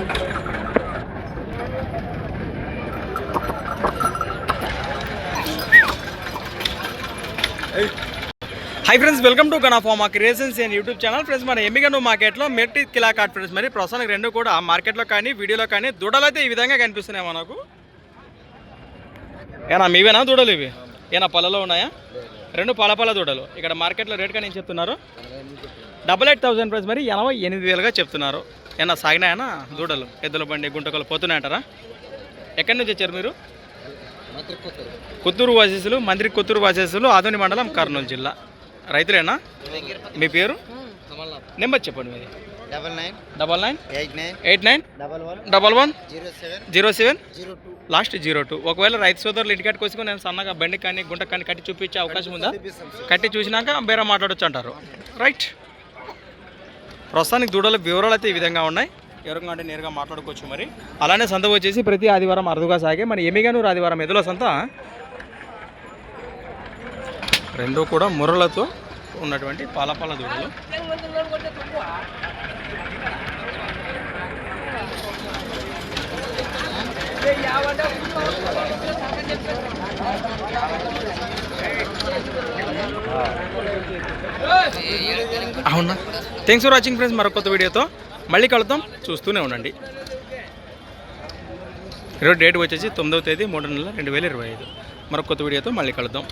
Hi friends, welcome to Gana pharma creations and YouTube channel. Friends, మన ఎమ్మిగను మార్కెట్లో మెట్టి కిలా cot friends. మరి ప్రస్తుతానికి రెండు కూడా మార్కెట్లో కానీ వీడియోలో కానీ దూడలు అయితే ఈ విధంగా కనిపిస్తున్నాయి మనకు. ఏనా మీవేనా దూడలు? ఇవి ఏనా పళ్ళలో ఉన్నాయా? రెండు పాల దూడలు. ఇక్కడ మార్కెట్లో రేట్ కానీ ఏం చెప్తున్నారు? 88,000 ఫ్రెండ్స్. మరి 88,000గా చెప్తున్నారు. ఏనా సాగినాయనా దూడలు? ఎద్దుల బండి గుంటకలు పోతున్నాయంటారా? ఎక్కడి నుంచి వచ్చారు మీరు? కొత్తూరు వాసేసులు, మంత్రి కొత్తూరు వాసేసులు, ఆదోని మండలం, కర్నూలు జిల్లా. రైతులేనా? మీ పేరు, నెంబర్ చెప్పండి. మీది 9989111107 లాస్ట్ 02. ఒకవేళ రైతు సోదరులు ఇంటికాడికి వచ్చి నేను సన్నగా బండి కానీ గుంట కానీ కట్టి చూపించే అవకాశం ఉందా? కట్టి చూసినాక బేర మాట్లాడొచ్చు అంటారు. రైట్. ప్రస్తుతానికి దూడల వివరాలు అయితే ఈ విధంగా ఉన్నాయి. ఎవరిగా అంటే నేరుగా మాట్లాడుకోవచ్చు. మరి అలానే సంత వచ్చేసి ప్రతి ఆదివారం అరుదుగా సాగే మన ఎమ్మిగనూరు ఆదివారం ఎదుల సంత. రెండు కూడా ముర్రలతో ఉన్నటువంటి పాల దూడలు. అవునా? Thanks for watching friends. మరొక కొత్త వీడియోతో మళ్ళీ కలుద్దాం. చూస్తూనే ఉండండి. ఈరోజు డేట్ వచ్చేసి 9వ తేదీ 3 నెల 2025. మరొక కొత్త వీడియోతో మళ్ళీ కలుద్దాం.